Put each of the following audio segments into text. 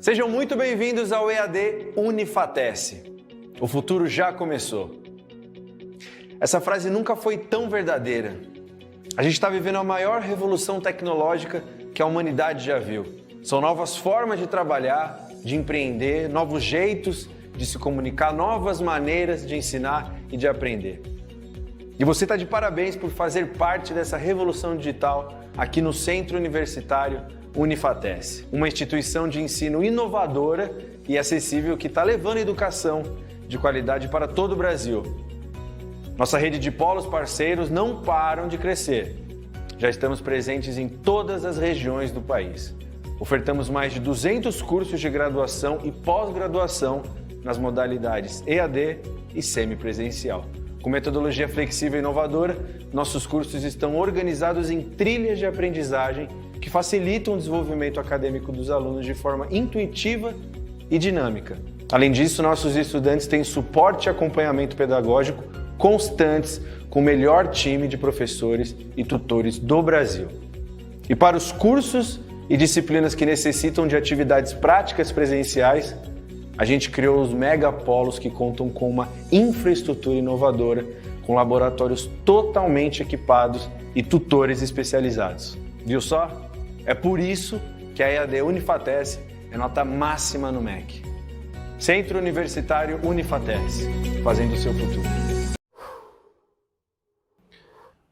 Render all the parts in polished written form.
Sejam muito bem-vindos ao EAD Unifatece. O futuro já começou. Essa frase nunca foi tão verdadeira. A gente está vivendo a maior revolução tecnológica que a humanidade já viu. São novas formas de trabalhar, de empreender, novos jeitos de se comunicar, novas maneiras de ensinar e de aprender. E você está de parabéns por fazer parte dessa revolução digital aqui no Centro Universitário Unifatece, uma instituição de ensino inovadora e acessível que está levando a educação de qualidade para todo o Brasil. Nossa rede de polos parceiros não param de crescer. Já estamos presentes em todas as regiões do país. Ofertamos mais de 200 cursos de graduação e pós-graduação nas modalidades EAD e semipresencial. Com metodologia flexível e inovadora, nossos cursos estão organizados em trilhas de aprendizagem que facilitam o desenvolvimento acadêmico dos alunos de forma intuitiva e dinâmica. Além disso, nossos estudantes têm suporte e acompanhamento pedagógico constantes com o melhor time de professores e tutores do Brasil. E para os cursos e disciplinas que necessitam de atividades práticas presenciais, a gente criou os megapolos que contam com uma infraestrutura inovadora, com laboratórios totalmente equipados e tutores especializados. Viu só? É por isso que a EAD Unifatece é nota máxima no MEC. Centro Universitário Unifatece, fazendo o seu futuro.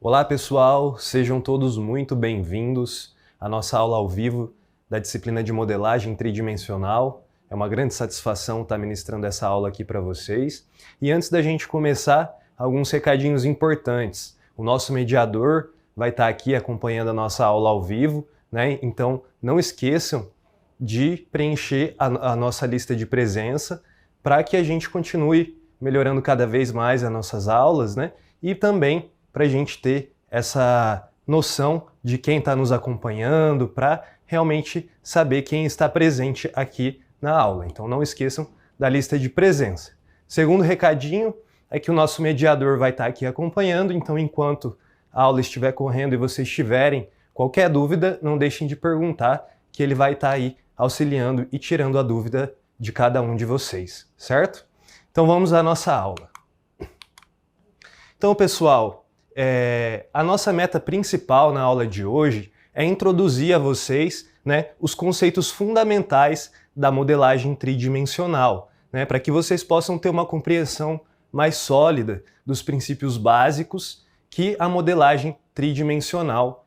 Olá pessoal, sejam todos muito bem-vindos à nossa aula ao vivo da disciplina de modelagem tridimensional. É uma grande satisfação estar ministrando essa aula aqui para vocês. E antes da gente começar, alguns recadinhos importantes. O nosso mediador vai estar aqui acompanhando a nossa aula ao vivo, né? Então não esqueçam de preencher a nossa lista de presença para que a gente continue melhorando cada vez mais as nossas aulas, né? E também para a gente ter essa noção de quem está nos acompanhando, para realmente saber quem está presente aqui na aula. Então não esqueçam da lista de presença. Segundo recadinho é que o nosso mediador vai estar aqui acompanhando, então enquanto a aula estiver correndo e vocês tiverem qualquer dúvida, não deixem de perguntar, que ele vai estar aí auxiliando e tirando a dúvida de cada um de vocês, certo? Então vamos à nossa aula. Então pessoal, a nossa meta principal na aula de hoje é introduzir a vocês, né, os conceitos fundamentais da modelagem tridimensional, né, para que vocês possam ter uma compreensão mais sólida dos princípios básicos que a modelagem tridimensional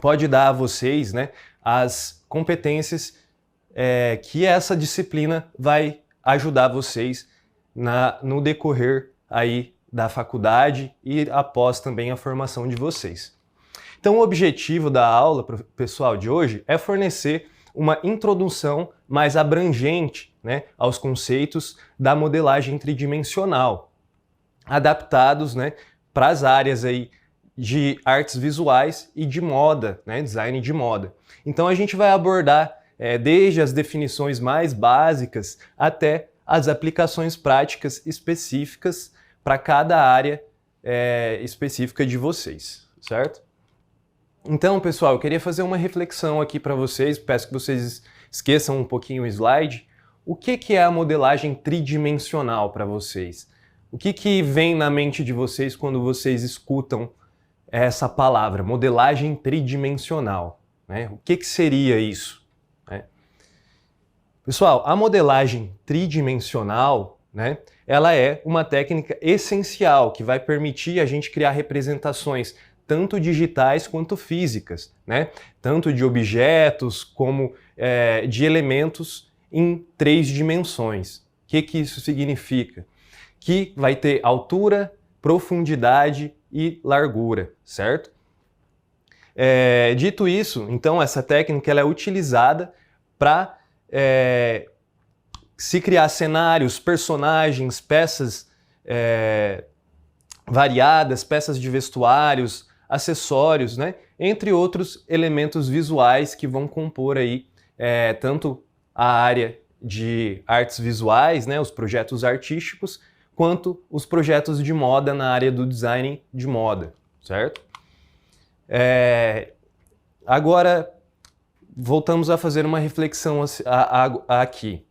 pode dar a vocês, né, as competências que essa disciplina vai ajudar vocês no decorrer aí da faculdade e após também a formação de vocês. Então o objetivo da aula, pessoal, de hoje é fornecer uma introdução mais abrangente, né, aos conceitos da modelagem tridimensional, adaptados, né, para as áreas aí de artes visuais e de moda, né, design de moda. Então a gente vai abordar desde as definições mais básicas até as aplicações práticas específicas para cada área específica de vocês, certo? Então, pessoal, eu queria fazer uma reflexão aqui para vocês, peço que vocês esqueçam um pouquinho o slide. O que é a modelagem tridimensional para vocês? O que vem na mente de vocês quando vocês escutam essa palavra, modelagem tridimensional, né? O que seria isso, né? Pessoal, a modelagem tridimensional, né, ela é uma técnica essencial que vai permitir a gente criar representações tanto digitais quanto físicas, né? Tanto de objetos como de elementos em 3 dimensões. O que isso significa? Que vai ter altura, profundidade e largura, certo? Dito isso, então essa técnica ela é utilizada para se criar cenários, personagens, peças variadas, peças de vestuários, acessórios, né? Entre outros elementos visuais que vão compor aí tanto a área de artes visuais, né, os projetos artísticos, quanto os projetos de moda na área do design de moda, certo? Agora, voltamos a fazer uma reflexão aqui.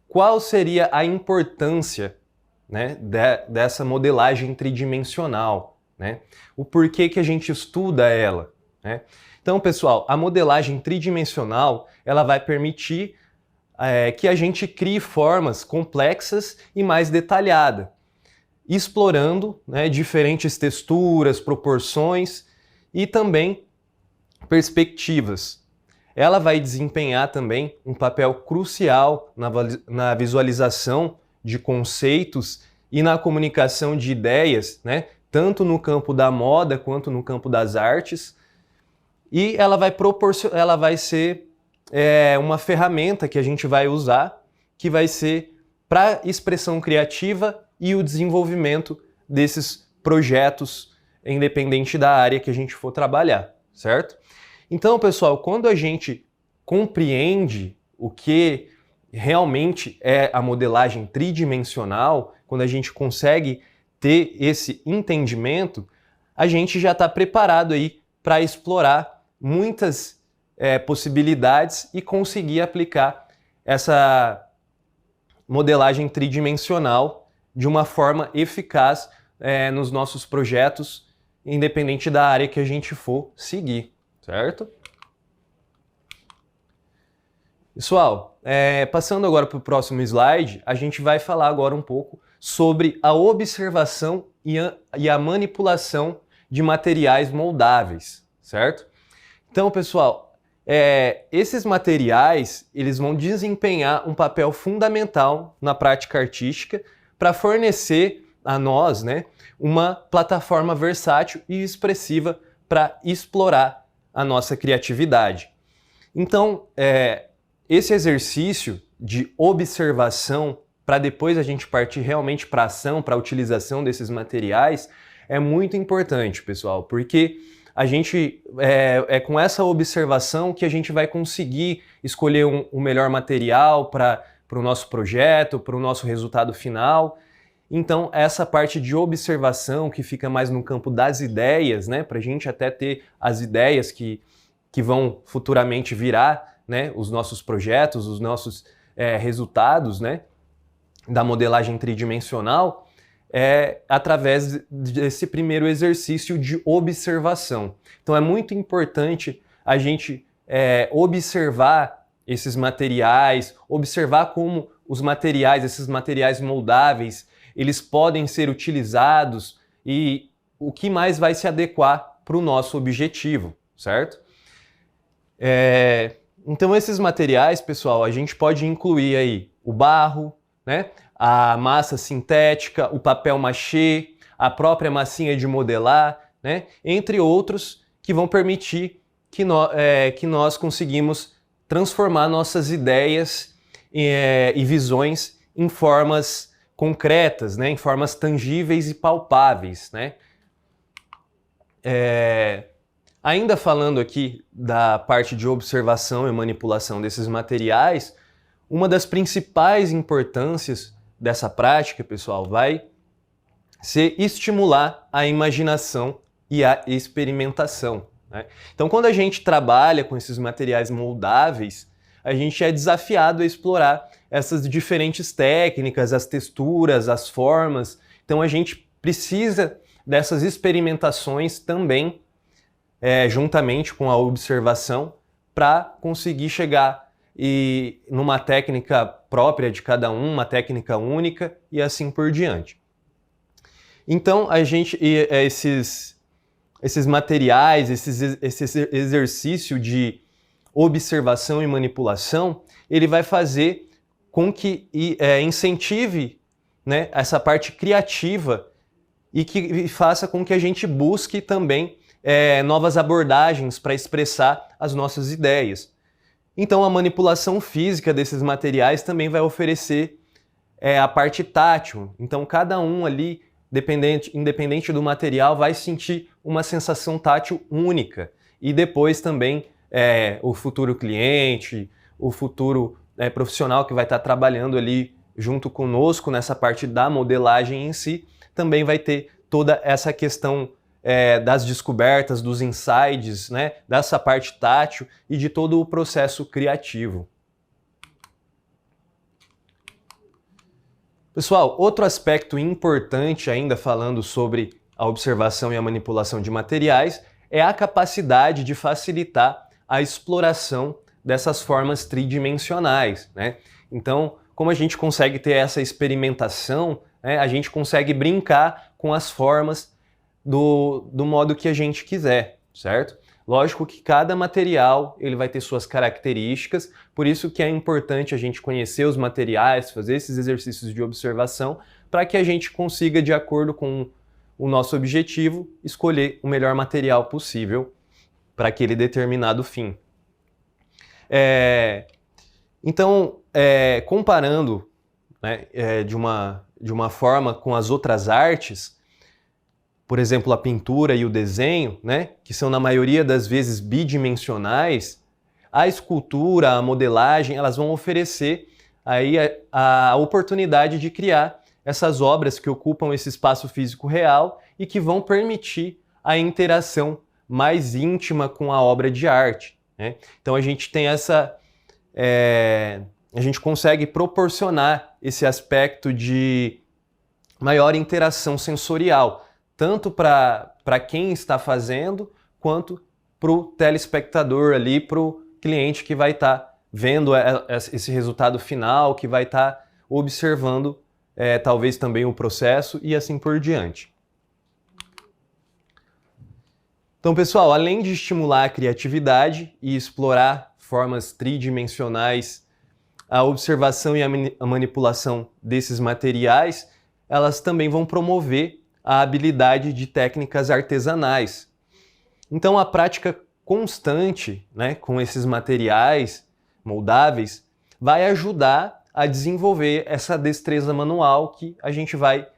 Qual seria a importância, né, dessa modelagem tridimensional, né? O porquê que a gente estuda ela, né? Então, pessoal, a modelagem tridimensional ela vai permitir que a gente crie formas complexas e mais detalhadas, explorando, né, diferentes texturas, proporções e também perspectivas. Ela vai desempenhar também um papel crucial na visualização de conceitos e na comunicação de ideias, né, tanto no campo da moda quanto no campo das artes. E ela vai ser uma ferramenta que a gente vai usar, que vai ser para expressão criativa e o desenvolvimento desses projetos, independente da área que a gente for trabalhar, certo? Então, pessoal, quando a gente compreende o que realmente é a modelagem tridimensional, quando a gente consegue ter esse entendimento, a gente já está preparado aí para explorar muitas possibilidades e conseguir aplicar essa modelagem tridimensional de uma forma eficaz nos nossos projetos, independente da área que a gente for seguir, certo? Pessoal, passando agora para o próximo slide, a gente vai falar agora um pouco sobre a observação e a manipulação de materiais moldáveis, certo? Então, pessoal, esses materiais eles vão desempenhar um papel fundamental na prática artística para fornecer a nós, né, uma plataforma versátil e expressiva para explorar a nossa criatividade. Então, esse exercício de observação para depois a gente partir realmente para a ação, para a utilização desses materiais, é muito importante, pessoal, porque a gente com essa observação que a gente vai conseguir escolher o melhor material para o nosso projeto, para o nosso resultado final. Então, essa parte de observação que fica mais no campo das ideias, né, para a gente até ter as ideias que vão futuramente virar, né, os nossos projetos, os nossos resultados, né, da modelagem tridimensional, através desse primeiro exercício de observação. Então é muito importante a gente observar esses materiais, observar como os materiais, esses materiais moldáveis, eles podem ser utilizados e o que mais vai se adequar para o nosso objetivo, certo? Então esses materiais, pessoal, a gente pode incluir aí o barro, né? A massa sintética, o papel machê, a própria massinha de modelar, né? Entre outros que vão permitir que nós conseguimos transformar nossas ideias e visões em formas concretas, né? Em formas tangíveis e palpáveis, né? Ainda falando aqui da parte de observação e manipulação desses materiais, uma das principais importâncias dessa prática, pessoal, vai ser estimular a imaginação e a experimentação, né? Então, quando a gente trabalha com esses materiais moldáveis, a gente é desafiado a explorar essas diferentes técnicas, as texturas, as formas. Então, a gente precisa dessas experimentações também, juntamente com a observação, para conseguir chegar numa técnica própria de cada um, uma técnica única e assim por diante. Então, esses materiais, esse exercício de observação e manipulação, ele vai fazer com que incentive, né, essa parte criativa e que faça com que a gente busque também novas abordagens para expressar as nossas ideias. Então a manipulação física desses materiais também vai oferecer a parte tátil. Então cada um ali, independente do material, vai sentir uma sensação tátil única. E depois também o futuro cliente, o futuro profissional que vai estar trabalhando ali junto conosco nessa parte da modelagem em si, também vai ter toda essa questão das descobertas, dos insights, né, dessa parte tátil e de todo o processo criativo. Pessoal, outro aspecto importante ainda falando sobre a observação e a manipulação de materiais é a capacidade de facilitar a exploração dessas formas tridimensionais, né? Então, como a gente consegue ter essa experimentação, né, a gente consegue brincar com as formas do modo que a gente quiser, certo? Lógico que cada material ele vai ter suas características, por isso que é importante a gente conhecer os materiais, fazer esses exercícios de observação, para que a gente consiga, de acordo com o nosso objetivo, escolher o melhor material possível para aquele determinado fim. Então, comparando, né, de uma forma com as outras artes, por exemplo, a pintura e o desenho, né, que são na maioria das vezes bidimensionais, a escultura, a modelagem, elas vão oferecer aí a oportunidade de criar essas obras que ocupam esse espaço físico real e que vão permitir a interação mais íntima com a obra de arte, né? Então a gente tem a gente consegue proporcionar esse aspecto de maior interação sensorial, tanto para quem está fazendo, quanto para o telespectador ali, para o cliente que vai estar vendo esse resultado final, que vai estar observando talvez também o processo e assim por diante. Então, pessoal, além de estimular a criatividade e explorar formas tridimensionais, a observação e a manipulação desses materiais, elas também vão promover a habilidade de técnicas artesanais. Então, a prática constante, né, com esses materiais moldáveis vai ajudar a desenvolver essa destreza manual que a gente vai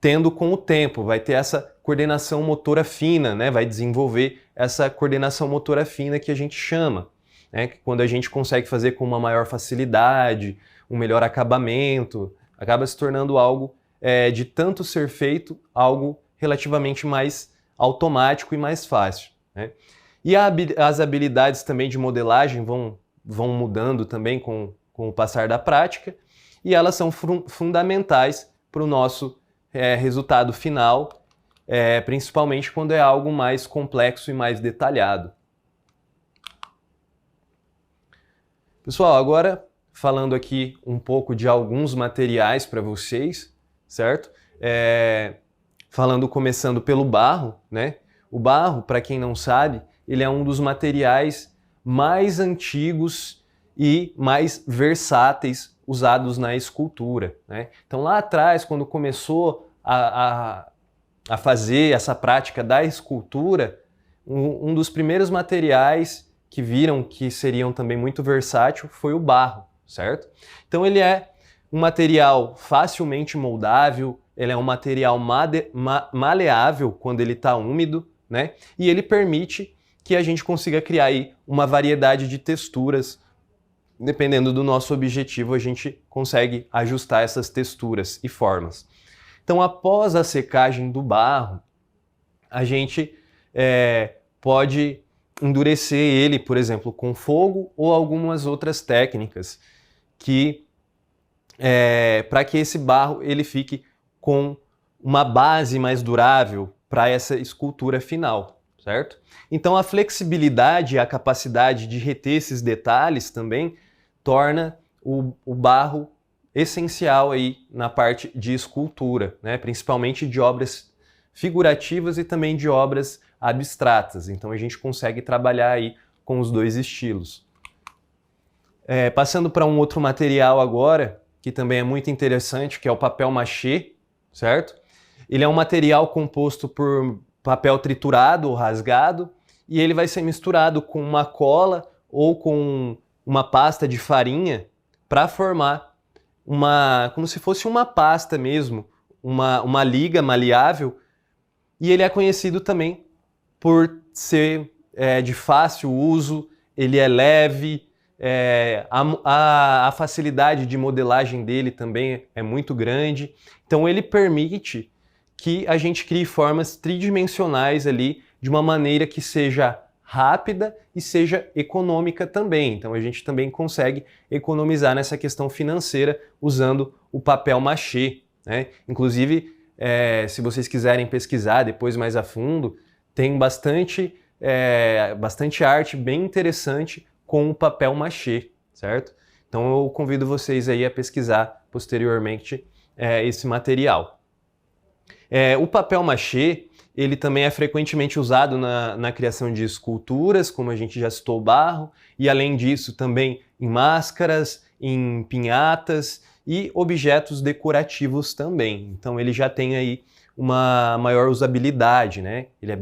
tendo com o tempo, vai ter essa coordenação motora fina, né, vai desenvolver essa coordenação motora fina que a gente chama, né, quando a gente consegue fazer com uma maior facilidade, um melhor acabamento, acaba se tornando algo de tanto ser feito, algo relativamente mais automático e mais fácil, né? E as habilidades também de modelagem vão mudando também com o passar da prática, e elas são fundamentais para o nosso resultado final, principalmente quando é algo mais complexo e mais detalhado. Pessoal, agora falando aqui um pouco de alguns materiais para vocês, certo? Começando pelo barro, né? O barro, para quem não sabe, ele é um dos materiais mais antigos e mais versáteis usados na escultura, né? Então lá atrás, quando começou a fazer essa prática da escultura, um dos primeiros materiais que viram que seriam também muito versátil foi o barro, certo? Então ele é um material facilmente moldável, ele é um material maleável quando ele está úmido, né? E ele permite que a gente consiga criar aí uma variedade de texturas. Dependendo do nosso objetivo, a gente consegue ajustar essas texturas e formas. Então, após a secagem do barro, a gente pode endurecer ele, por exemplo, com fogo ou algumas outras técnicas para que esse barro ele fique com uma base mais durável para essa escultura final, certo? Então a flexibilidade e a capacidade de reter esses detalhes também torna o barro essencial aí na parte de escultura, né? Principalmente de obras figurativas e também de obras abstratas. Então a gente consegue trabalhar aí com os dois estilos. Passando para um outro material agora, que também é muito interessante, que é o papel machê, certo? Ele é um material composto por papel triturado ou rasgado, e ele vai ser misturado com uma cola ou com uma pasta de farinha para formar como se fosse uma pasta mesmo, uma liga maleável, e ele é conhecido também por ser de fácil uso, ele é leve, a facilidade de modelagem dele também é muito grande, então ele permite que a gente crie formas tridimensionais ali de uma maneira que seja rápida e seja econômica também. Então a gente também consegue economizar nessa questão financeira usando o papel machê, né? Inclusive, se vocês quiserem pesquisar depois mais a fundo, tem bastante arte bem interessante com o papel machê, certo? Então eu convido vocês aí a pesquisar posteriormente esse material. O papel machê, ele também é frequentemente usado na criação de esculturas, como a gente já citou o barro, e além disso também em máscaras, em pinhatas e objetos decorativos também. Então ele já tem aí uma maior usabilidade, né? Ele é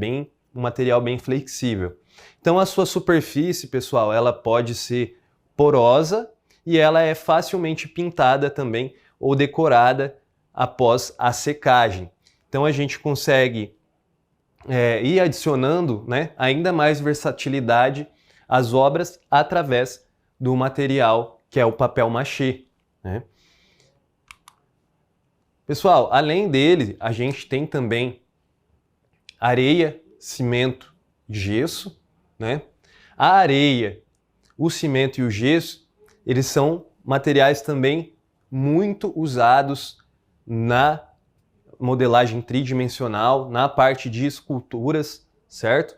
um material bem flexível. Então a sua superfície, pessoal, ela pode ser porosa e ela é facilmente pintada também ou decorada após a secagem. Então a gente consegue ir adicionando, né, ainda mais versatilidade às obras através do material que é o papel machê, né? Pessoal, além dele, a gente tem também areia, cimento e gesso, né? A areia, o cimento e o gesso, eles são materiais também muito usados na modelagem tridimensional, na parte de esculturas, certo?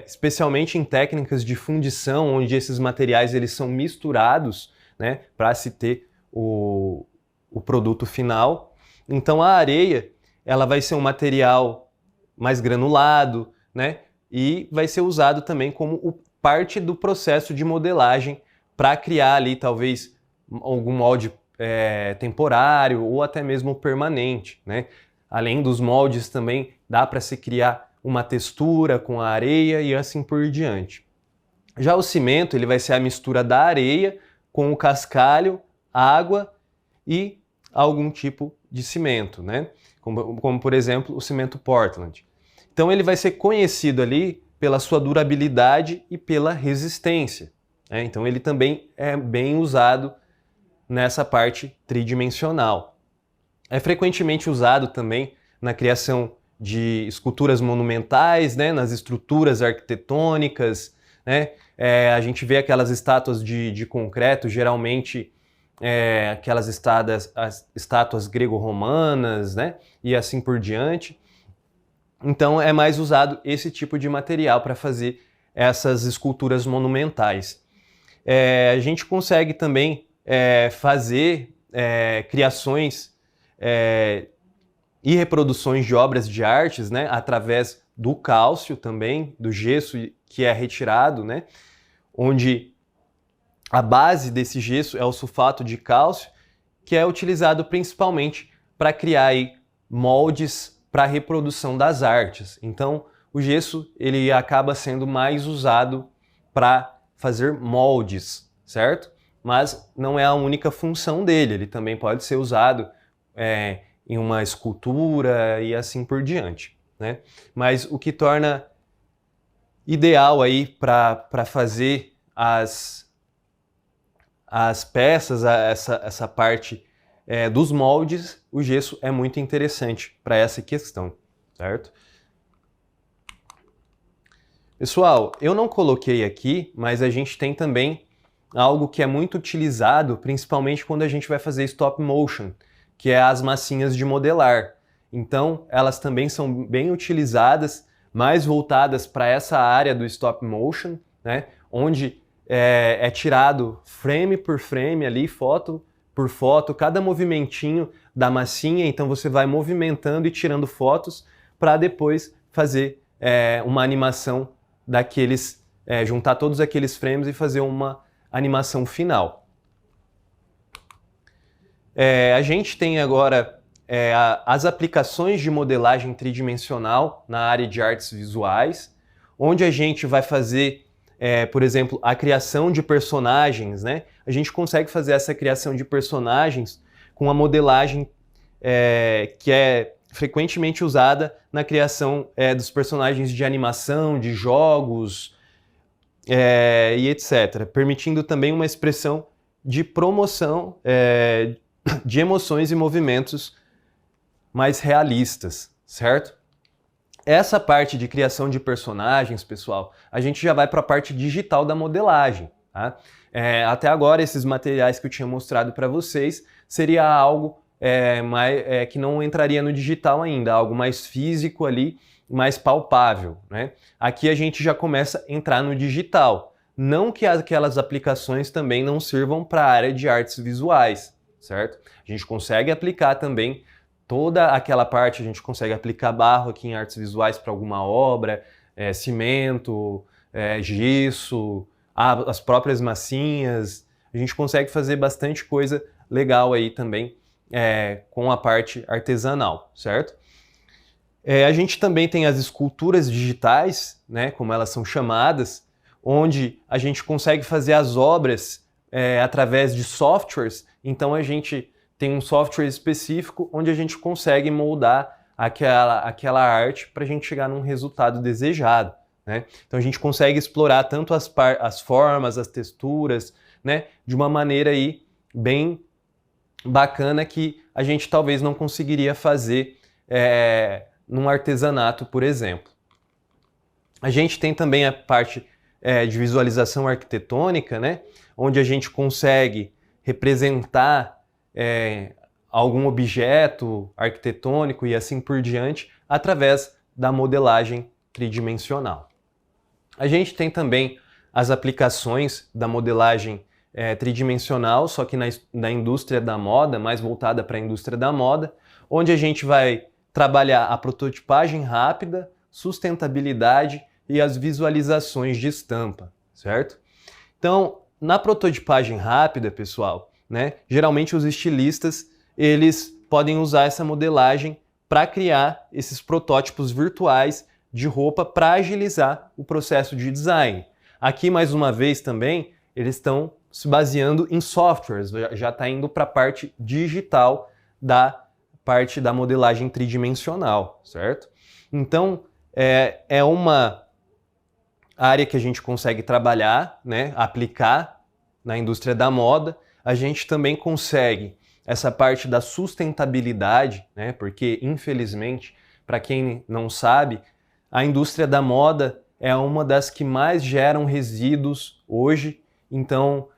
Especialmente em técnicas de fundição, onde esses materiais eles são misturados, né, para se ter o produto final. Então a areia, ela vai ser um material mais granulado, né, e vai ser usado também como parte do processo de modelagem para criar ali talvez algum molde temporário ou até mesmo permanente, né? Além dos moldes também dá para se criar uma textura com a areia e assim por diante. Já o cimento, ele vai ser a mistura da areia com o cascalho, água e algum tipo de cimento, né? Como por exemplo o cimento Portland. Então ele vai ser conhecido ali pela sua durabilidade e pela resistência, né? Então ele também é bem usado nessa parte tridimensional. É frequentemente usado também na criação de esculturas monumentais, né, nas estruturas arquitetônicas, né? A gente vê aquelas estátuas de concreto, geralmente aquelas estátuas grego-romanas, né, e assim por diante. Então é mais usado esse tipo de material para fazer essas esculturas monumentais. A gente consegue também fazer criações e reproduções de obras de artes, né, através do cálcio também, do gesso que é retirado, né, onde a base desse gesso é o sulfato de cálcio, que é utilizado principalmente para criar aí moldes para a reprodução das artes. Então, o gesso ele acaba sendo mais usado para fazer moldes, certo? Mas não é a única função dele, ele também pode ser usado em uma escultura e assim por diante, né? Mas o que torna ideal aí para fazer as peças, essa parte dos moldes, o gesso é muito interessante para essa questão, certo? Pessoal, eu não coloquei aqui, mas a gente tem também algo que é muito utilizado, principalmente quando a gente vai fazer stop motion, que é as massinhas de modelar. Então, elas também são bem utilizadas, mais voltadas para essa área do stop motion, né? Onde é tirado frame por frame ali, foto por foto, cada movimentinho da massinha, então você vai movimentando e tirando fotos para depois fazer uma animação daqueles, juntar todos aqueles frames e fazer uma animação final. A gente tem agora as aplicações de modelagem tridimensional na área de artes visuais, onde a gente vai fazer, por exemplo, a criação de personagens, né? A gente consegue fazer essa criação de personagens com a modelagem que é frequentemente usada na criação dos personagens de animação, de jogos, e etc., permitindo também uma expressão de promoção de emoções e movimentos mais realistas, certo? Essa parte de criação de personagens, pessoal, a gente já vai para a parte digital da modelagem, tá? Até agora, esses materiais que eu tinha mostrado para vocês seria algo que não entraria no digital ainda, algo mais físico ali, mais palpável, né? Aqui a gente já começa a entrar no digital. Não que aquelas aplicações também não sirvam para a área de artes visuais, certo? A gente consegue aplicar também toda aquela parte, a gente consegue aplicar barro aqui em artes visuais para alguma obra, cimento, gesso, as próprias massinhas. A gente consegue fazer bastante coisa legal aí também com a parte artesanal, certo? A gente também tem as esculturas digitais, né, como elas são chamadas, onde a gente consegue fazer as obras através de softwares. Então a gente tem um software específico onde a gente consegue moldar aquela arte para a gente chegar num resultado desejado, né? Então a gente consegue explorar tanto as formas, as texturas, né, de uma maneira aí bem bacana que a gente talvez não conseguiria fazer num artesanato, por exemplo. A gente tem também a parte de visualização arquitetônica, né, onde a gente consegue representar algum objeto arquitetônico e assim por diante através da modelagem tridimensional. A gente tem também as aplicações da modelagem tridimensional, só que na indústria da moda, mais voltada para a indústria da moda, onde a gente vai trabalhar a prototipagem rápida, sustentabilidade e as visualizações de estampa, certo? Então, na prototipagem rápida, pessoal, né, geralmente os estilistas eles podem usar essa modelagem para criar esses protótipos virtuais de roupa para agilizar o processo de design. Aqui, mais uma vez, também, eles estão se baseando em softwares, já está indo para a parte digital da parte da modelagem tridimensional, certo? Então, é uma área que a gente consegue trabalhar, né, aplicar na indústria da moda. A gente também consegue essa parte da sustentabilidade, né, porque, infelizmente, para quem não sabe, a indústria da moda é uma das que mais geram resíduos hoje. Então,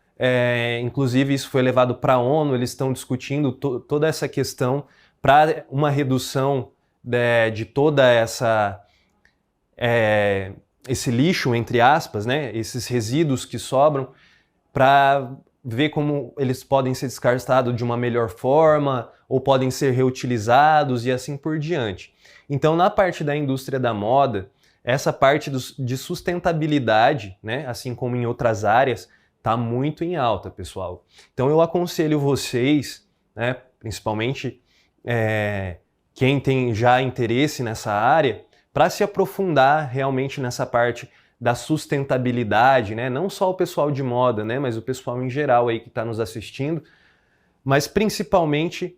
inclusive, isso foi levado para a ONU, eles estão discutindo toda essa questão para uma redução de toda esse lixo, entre aspas, né, esses resíduos que sobram, para ver como eles podem ser descartados de uma melhor forma ou podem ser reutilizados e assim por diante. Então, na parte da indústria da moda, essa parte de sustentabilidade, né, assim como em outras áreas, está muito em alta, pessoal. Então, eu aconselho vocês, né, principalmente quem tem já interesse nessa área, para se aprofundar realmente nessa parte da sustentabilidade, né? Não só o pessoal de moda, né? Mas o pessoal em geral aí que está nos assistindo, mas principalmente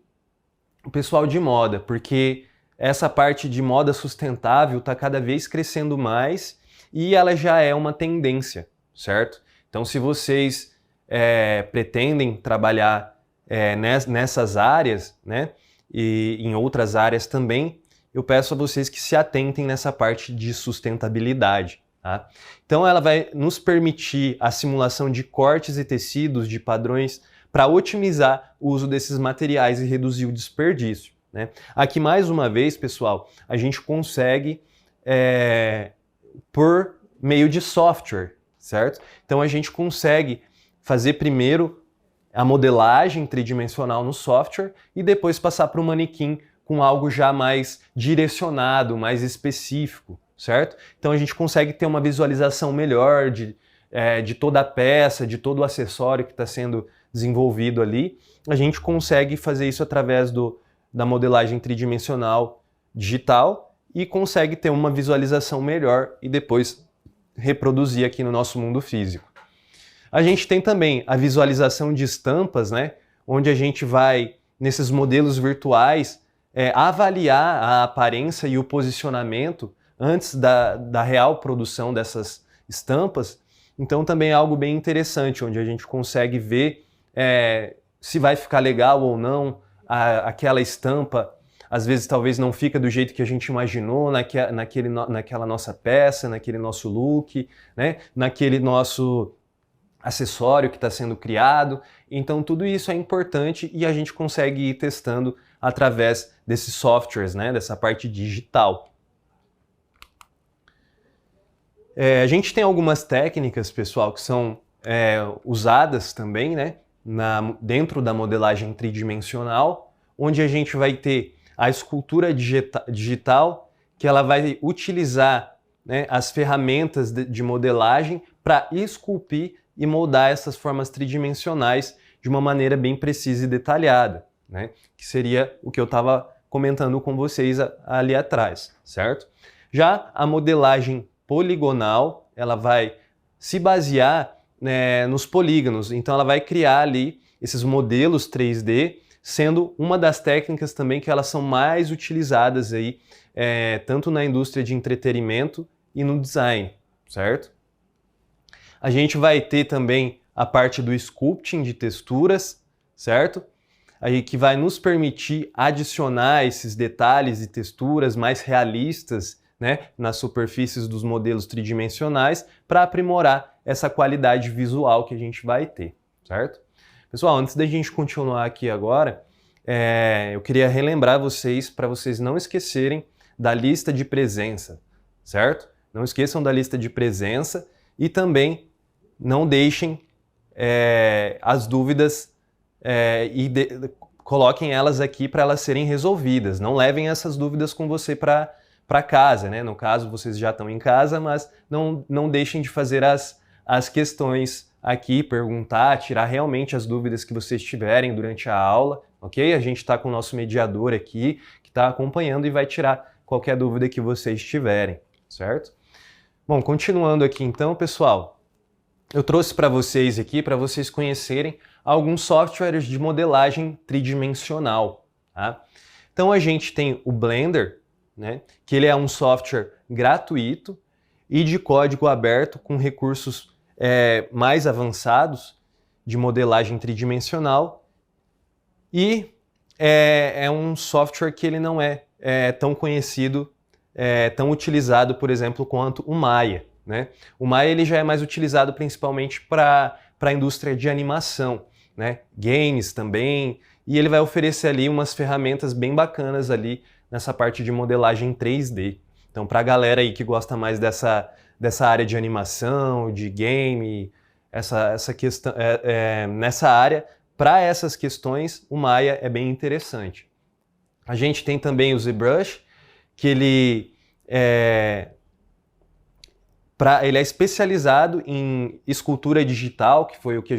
o pessoal de moda, porque essa parte de moda sustentável está cada vez crescendo mais e ela já é uma tendência, certo? Então, se vocês pretendem trabalhar nessas áreas, né? E em outras áreas também, eu peço a vocês que se atentem nessa parte de sustentabilidade. Tá? Então ela vai nos permitir a simulação de cortes e tecidos de padrões para otimizar o uso desses materiais e reduzir o desperdício, né? Aqui mais uma vez, pessoal, a gente consegue por meio de software, certo? Então a gente consegue fazer primeiro a modelagem tridimensional no software e depois passar para o manequim com algo já mais direcionado, mais específico, certo? Então a gente consegue ter uma visualização melhor de toda a peça, de todo o acessório que está sendo desenvolvido ali. A gente consegue fazer isso através da modelagem tridimensional digital e consegue ter uma visualização melhor e depois reproduzir aqui no nosso mundo físico. A gente tem também a visualização de estampas, né? Onde a gente vai, nesses modelos virtuais, avaliar a aparência e o posicionamento antes da real produção dessas estampas. Então também é algo bem interessante, onde a gente consegue ver se vai ficar legal ou não aquela estampa às vezes talvez não fica do jeito que a gente imaginou naquela nossa peça, naquele nosso look, né? Naquele nosso acessório que está sendo criado. Então tudo isso é importante e a gente consegue ir testando através desses softwares, né? Dessa parte digital. A gente tem algumas técnicas, pessoal, que são usadas também, né? Dentro da modelagem tridimensional, onde a gente vai ter a escultura digital, que ela vai utilizar, né, as ferramentas de modelagem para esculpir e moldar essas formas tridimensionais de uma maneira bem precisa e detalhada, né? Que seria o que eu estava comentando com vocês ali atrás, certo? Já a modelagem poligonal, ela vai se basear, né, nos polígonos, então ela vai criar ali esses modelos 3D, sendo uma das técnicas também que elas são mais utilizadas aí, tanto na indústria de entretenimento e no design, certo? A gente vai ter também a parte do sculpting de texturas, certo? Aí que vai nos permitir adicionar esses detalhes e texturas mais realistas, né, nas superfícies dos modelos tridimensionais para aprimorar essa qualidade visual que a gente vai ter, certo? Pessoal, antes da gente continuar aqui agora, eu queria relembrar vocês, para vocês não esquecerem da lista de presença, certo? Não esqueçam da lista de presença e também não deixem as dúvidas coloquem elas aqui para elas serem resolvidas. Não levem essas dúvidas com você para casa, né? No caso, vocês já estão em casa, mas não deixem de fazer as questões aqui, perguntar, tirar realmente as dúvidas que vocês tiverem durante a aula, ok? A gente está com o nosso mediador aqui, que está acompanhando e vai tirar qualquer dúvida que vocês tiverem, certo? Bom, continuando aqui então, pessoal, eu trouxe para vocês aqui, para vocês conhecerem alguns softwares de modelagem tridimensional, tá? Então a gente tem o Blender, né, que ele é um software gratuito e de código aberto com recursos mais avançados de modelagem tridimensional e é um software que ele não é tão conhecido, tão utilizado, por exemplo, quanto o Maya, né? O Maya ele já é mais utilizado principalmente para a indústria de animação, né? Games também, e ele vai oferecer ali umas ferramentas bem bacanas ali nessa parte de modelagem 3D. Então, para a galera aí que gosta mais dessa área de animação, de game, essa questão, nessa área, para essas questões, o Maya é bem interessante. A gente tem também o ZBrush, que ele é especializado em escultura digital, que foi o que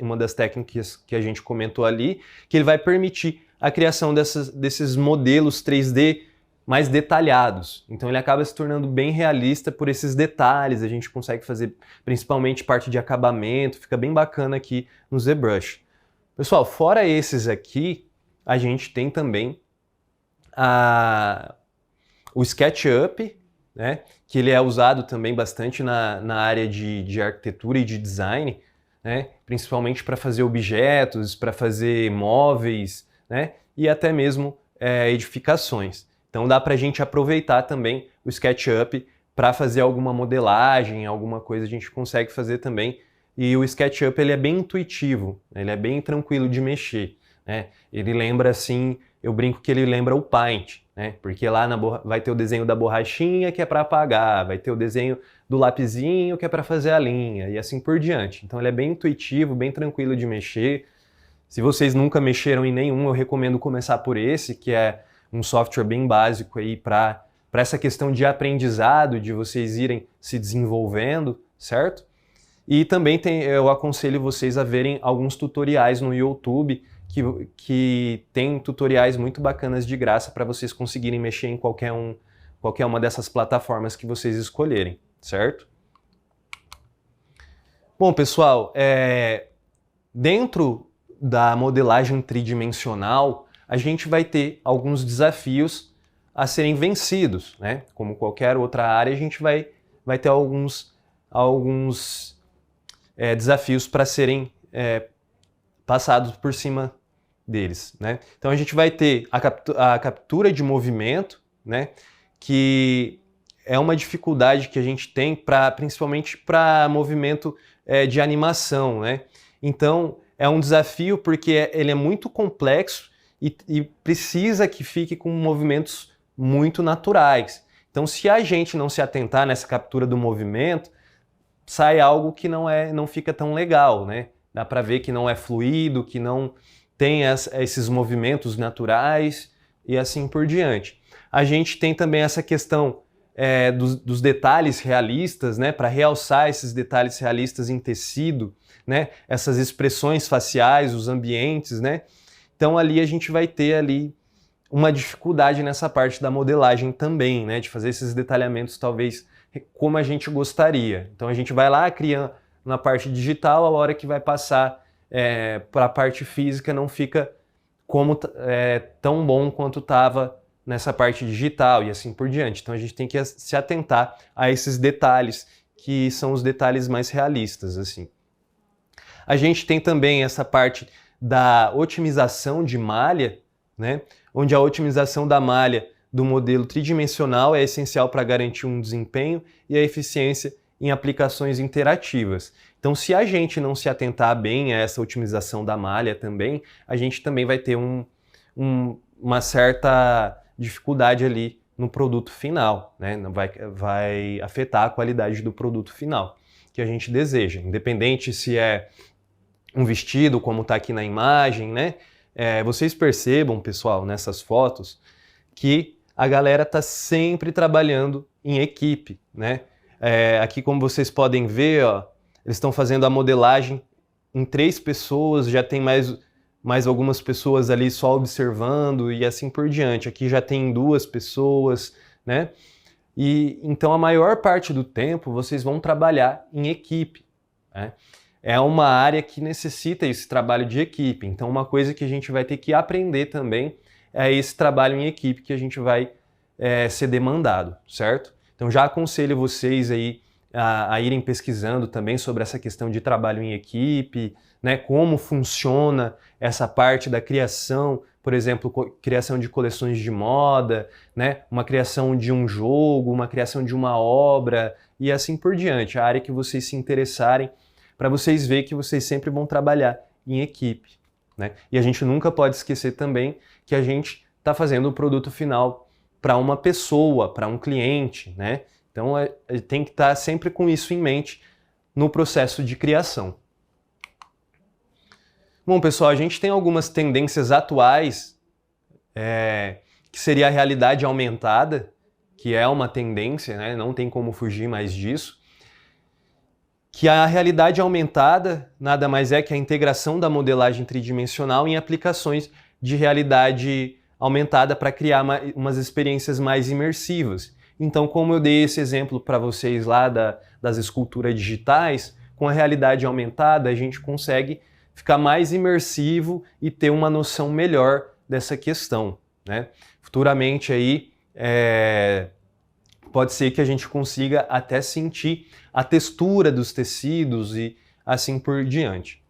uma das técnicas que a gente comentou ali, que ele vai permitir a criação desses modelos 3D mais detalhados. Então ele acaba se tornando bem realista por esses detalhes, a gente consegue fazer principalmente parte de acabamento, fica bem bacana aqui no ZBrush. Pessoal, fora esses aqui, a gente tem também o SketchUp, né, que ele é usado também bastante na área de arquitetura e de design, né, principalmente para fazer objetos, para fazer móveis, né, e até mesmo edificações. Então dá para a gente aproveitar também o SketchUp para fazer alguma modelagem, alguma coisa a gente consegue fazer também. E o SketchUp ele é bem intuitivo, ele é bem tranquilo de mexer, né? Ele lembra assim, eu brinco que ele lembra o Paint, né? Porque lá vai ter o desenho da borrachinha que é para apagar, vai ter o desenho do lapisinho que é para fazer a linha e assim por diante. Então ele é bem intuitivo, bem tranquilo de mexer. Se vocês nunca mexeram em nenhum, eu recomendo começar por esse, que é um software bem básico aí para essa questão de aprendizado, de vocês irem se desenvolvendo, certo? E também eu aconselho vocês a verem alguns tutoriais no YouTube que tem tutoriais muito bacanas de graça para vocês conseguirem mexer em qualquer uma dessas plataformas que vocês escolherem, certo? Bom, pessoal, dentro da modelagem tridimensional, a gente vai ter alguns desafios a serem vencidos, né? Como qualquer outra área, a gente vai ter alguns desafios para serem passados por cima deles, né? Então a gente vai ter a captura de movimento, né? Que é uma dificuldade que a gente tem principalmente para movimento de animação, né? Então é um desafio porque ele é muito complexo e precisa que fique com movimentos muito naturais. Então, se a gente não se atentar nessa captura do movimento, sai algo que não fica tão legal, né? Dá para ver que não é fluido, que não tem esses movimentos naturais e assim por diante. A gente tem também essa questão dos detalhes realistas, né? Para realçar esses detalhes realistas em tecido, né? Essas expressões faciais, os ambientes, né? Então ali a gente vai ter ali uma dificuldade nessa parte da modelagem também, né? De fazer esses detalhamentos talvez como a gente gostaria. Então a gente vai lá, cria na parte digital, a hora que vai passar para a parte física não fica tão bom quanto estava nessa parte digital e assim por diante. Então a gente tem que se atentar a esses detalhes, que são os detalhes mais realistas, assim. A gente tem também essa parte da otimização de malha, né? Onde a otimização da malha do modelo tridimensional é essencial para garantir um desempenho e a eficiência em aplicações interativas. Então, se a gente não se atentar bem a essa otimização da malha também, a gente também vai ter uma certa dificuldade ali no produto final, né? Vai afetar a qualidade do produto final que a gente deseja, independente se é um vestido, como está aqui na imagem, né? Vocês percebam, pessoal, nessas fotos, que a galera está sempre trabalhando em equipe, né? Aqui, como vocês podem ver, ó, eles estão fazendo a modelagem em 3 pessoas, já tem mais algumas pessoas ali só observando e assim por diante. Aqui já tem 2 pessoas, né? E então a maior parte do tempo vocês vão trabalhar em equipe, né? É uma área que necessita esse trabalho de equipe. Então uma coisa que a gente vai ter que aprender também é esse trabalho em equipe que a gente vai ser demandado, certo? Então já aconselho vocês aí a irem pesquisando também sobre essa questão de trabalho em equipe, né? Como funciona essa parte da criação, por exemplo, criação de coleções de moda, né? Uma criação de um jogo, uma criação de uma obra e assim por diante. A área que vocês se interessarem, para vocês verem que vocês sempre vão trabalhar em equipe, né? E a gente nunca pode esquecer também que a gente está fazendo o produto final para uma pessoa, para um cliente, né? Então tem que estar sempre com isso em mente no processo de criação. Bom, pessoal, a gente tem algumas tendências atuais, que seria a realidade aumentada, que é uma tendência, né? Não tem como fugir mais disso. Que a realidade aumentada nada mais é que a integração da modelagem tridimensional em aplicações de realidade aumentada para criar umas experiências mais imersivas. Então, como eu dei esse exemplo para vocês lá das esculturas digitais, com a realidade aumentada a gente consegue ficar mais imersivo e ter uma noção melhor dessa questão, né? Futuramente aí pode ser que a gente consiga até sentir a textura dos tecidos e assim por diante.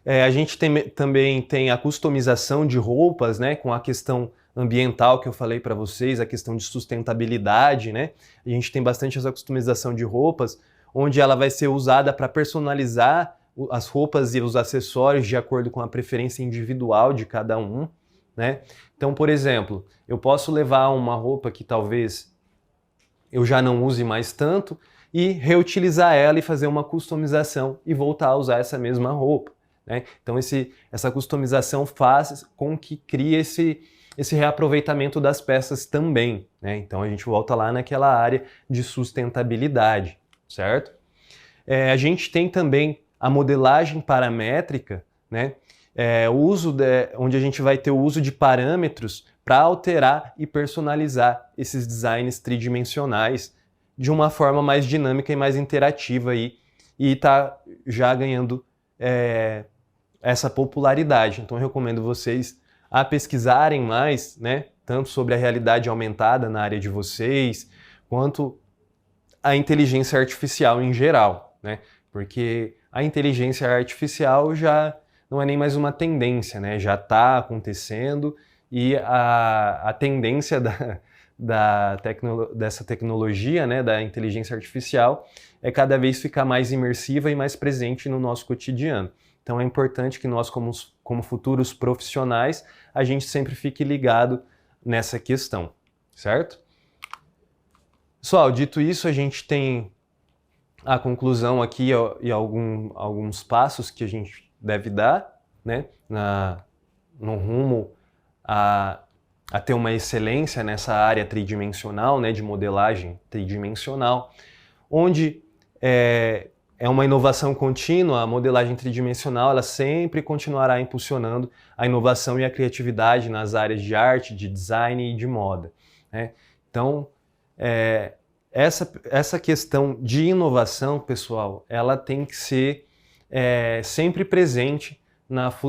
A gente também tem a customização de roupas, né, com a questão ambiental que eu falei para vocês, a questão de sustentabilidade, né? A gente tem bastante essa customização de roupas, onde ela vai ser usada para personalizar as roupas e os acessórios de acordo com a preferência individual de cada um, né? Então, por exemplo, eu posso levar uma roupa que talvez eu já não use mais tanto e reutilizar ela e fazer uma customização e voltar a usar essa mesma roupa, né? Então essa customização faz com que crie esse reaproveitamento das peças também, né? Então a gente volta lá naquela área de sustentabilidade, certo? A gente tem também a modelagem paramétrica, né? Onde a gente vai ter o uso de parâmetros para alterar e personalizar esses designs tridimensionais de uma forma mais dinâmica e mais interativa aí, e está já ganhando essa popularidade. Então eu recomendo vocês a pesquisarem mais, né, tanto sobre a realidade aumentada na área de vocês, quanto a inteligência artificial em geral, né? Porque a inteligência artificial já não é nem mais uma tendência, né? Já está acontecendo e a tendência dessa tecnologia, né, da inteligência artificial, é cada vez ficar mais imersiva e mais presente no nosso cotidiano. Então é importante que nós, como futuros profissionais, a gente sempre fique ligado nessa questão, certo? Pessoal, dito isso, a gente tem a conclusão aqui e alguns passos que a gente deve dar, né, no rumo a ter uma excelência nessa área tridimensional, né, de modelagem tridimensional, onde é uma inovação contínua. A modelagem tridimensional ela sempre continuará impulsionando a inovação e a criatividade nas áreas de arte, de design e de moda, né? Então, essa questão de inovação, pessoal, ela tem que ser sempre presente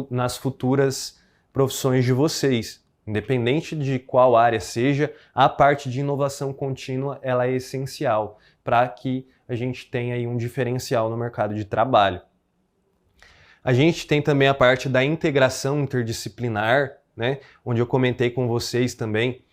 nas futuras profissões de vocês. Independente de qual área seja, a parte de inovação contínua ela é essencial para que a gente tenha aí um diferencial no mercado de trabalho. A gente tem também a parte da integração interdisciplinar, né, onde eu comentei com vocês também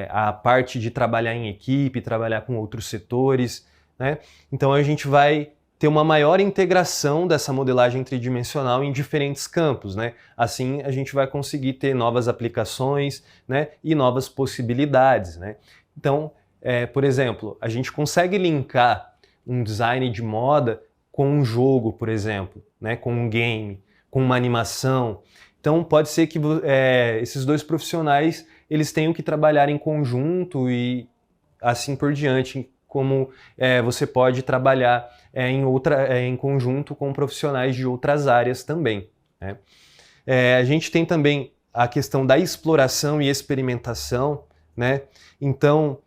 a parte de trabalhar em equipe, trabalhar com outros setores, né? Então a gente vai ter uma maior integração dessa modelagem tridimensional em diferentes campos, né? Assim a gente vai conseguir ter novas aplicações, né, e novas possibilidades, né? Então, por exemplo, a gente consegue linkar um design de moda com um jogo, por exemplo, né, com um game, com uma animação. Então pode ser que esses dois profissionais eles tenham que trabalhar em conjunto e assim por diante, como você pode trabalhar em conjunto com profissionais de outras áreas também, né? A gente tem também a questão da exploração e experimentação, né? Então,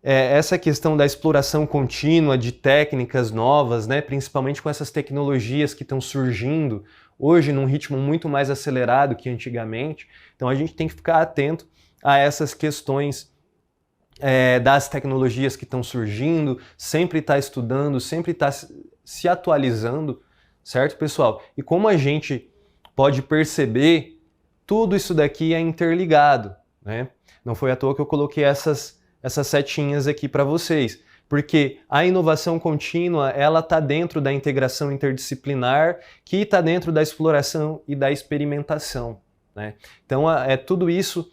essa questão da exploração contínua de técnicas novas, né? Principalmente com essas tecnologias que estão surgindo hoje num ritmo muito mais acelerado que antigamente. Então, a gente tem que ficar atento a essas questões das tecnologias que estão surgindo, sempre estar estudando, sempre estar se atualizando, certo, pessoal? E como a gente pode perceber, tudo isso daqui é interligado, né? Não foi à toa que eu coloquei essas setinhas aqui para vocês, porque a inovação contínua, ela está dentro da integração interdisciplinar, que está dentro da exploração e da experimentação, né? Então, tudo isso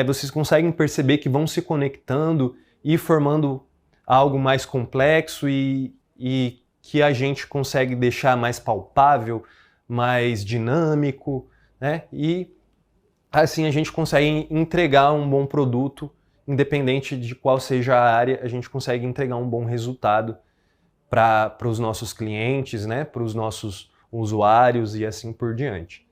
vocês conseguem perceber que vão se conectando e formando algo mais complexo e que a gente consegue deixar mais palpável, mais dinâmico, né? E assim a gente consegue entregar um bom produto, independente de qual seja a área, a gente consegue entregar um bom resultado para os nossos clientes, né? Para os nossos usuários e assim por diante.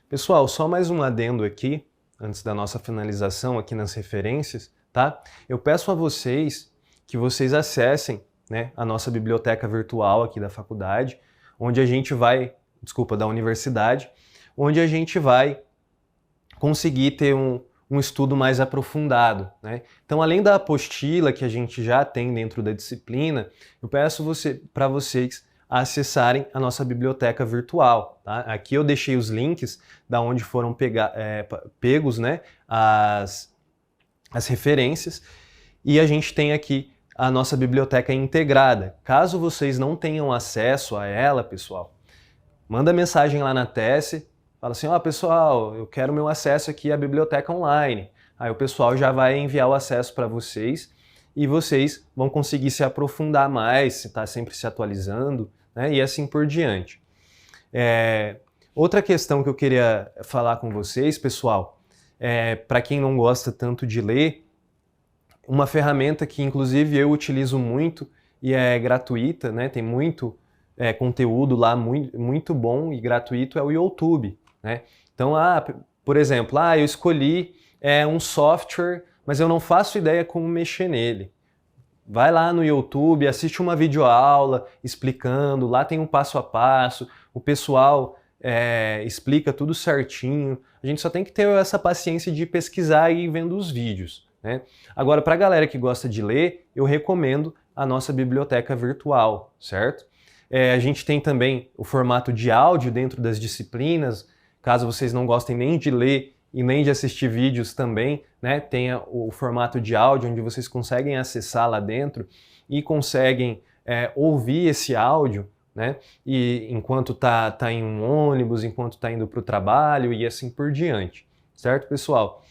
Pessoal, só mais um adendo aqui, antes da nossa finalização aqui nas referências, tá? Eu peço a vocês que vocês acessem, né, a nossa biblioteca virtual aqui da faculdade, onde a gente vai, da universidade, onde a gente vai conseguir ter um estudo mais aprofundado, né? Então, além da apostila que a gente já tem dentro da disciplina, eu peço para vocês acessarem a nossa biblioteca virtual, tá? Aqui eu deixei os links da onde foram pegos, né, as referências, e a gente tem aqui a nossa biblioteca integrada. Caso vocês não tenham acesso a ela, pessoal, manda mensagem lá na TS, fala assim, pessoal, eu quero meu acesso aqui à biblioteca online. Aí o pessoal já vai enviar o acesso para vocês e vocês vão conseguir se aprofundar mais, estar sempre se atualizando, né, e assim por diante. Outra questão que eu queria falar com vocês, pessoal, para quem não gosta tanto de ler, uma ferramenta que inclusive eu utilizo muito e é gratuita, né, tem muito conteúdo lá muito bom e gratuito, é o YouTube, né? Então, por exemplo, eu escolhi um software, mas eu não faço ideia como mexer nele. Vai lá no YouTube, assiste uma videoaula explicando, lá tem um passo a passo, o pessoal explica tudo certinho. A gente só tem que ter essa paciência de pesquisar e ir vendo os vídeos, né? Agora, para a galera que gosta de ler, eu recomendo a nossa biblioteca virtual, certo? A gente tem também o formato de áudio dentro das disciplinas, caso vocês não gostem nem de ler e nem de assistir vídeos também, né? Tem o formato de áudio onde vocês conseguem acessar lá dentro e conseguem ouvir esse áudio, né? E enquanto tá em um ônibus, enquanto tá indo para o trabalho e assim por diante, certo, pessoal?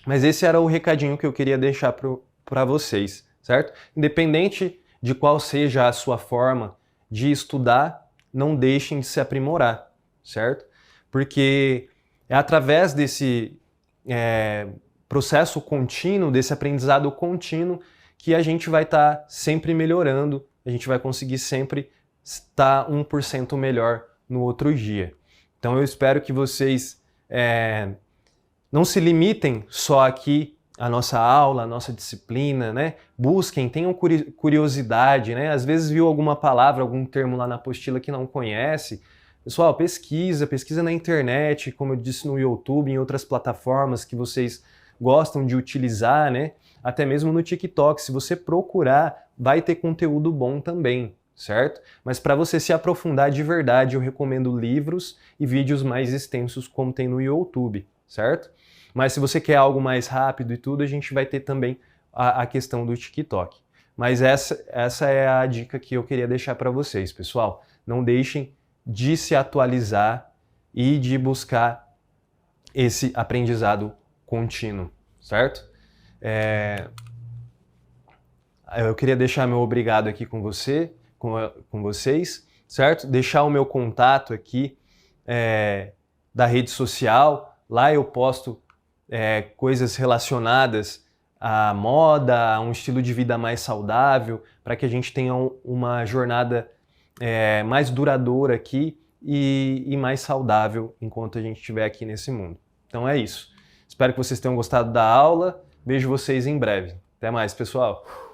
Mas esse era o recadinho que eu queria deixar para vocês, certo? Independente de qual seja a sua forma de estudar, não deixem de se aprimorar, certo? Porque é através desse processo contínuo, desse aprendizado contínuo, que a gente vai estar sempre melhorando, a gente vai conseguir sempre estar 1% melhor no outro dia. Então eu espero que vocês não se limitem só aqui à nossa aula, à nossa disciplina, né? Busquem, tenham curiosidade, né? Às vezes viu alguma palavra, algum termo lá na apostila que não conhece. Pessoal, pesquisa na internet, como eu disse, no YouTube, em outras plataformas que vocês gostam de utilizar, né? Até mesmo no TikTok, se você procurar, vai ter conteúdo bom também, certo? Mas para você se aprofundar de verdade, eu recomendo livros e vídeos mais extensos como tem no YouTube, certo? Mas se você quer algo mais rápido e tudo, a gente vai ter também a questão do TikTok. Mas essa é a dica que eu queria deixar para vocês, pessoal. Não deixem de se atualizar e de buscar esse aprendizado contínuo, certo? Eu queria deixar meu obrigado aqui com vocês, certo? Deixar o meu contato aqui da rede social. Lá eu posto coisas relacionadas à moda, a um estilo de vida mais saudável, para que a gente tenha uma jornada mais duradoura aqui e mais saudável enquanto a gente estiver aqui nesse mundo. Então é isso. Espero que vocês tenham gostado da aula. Vejo vocês em breve. Até mais, pessoal!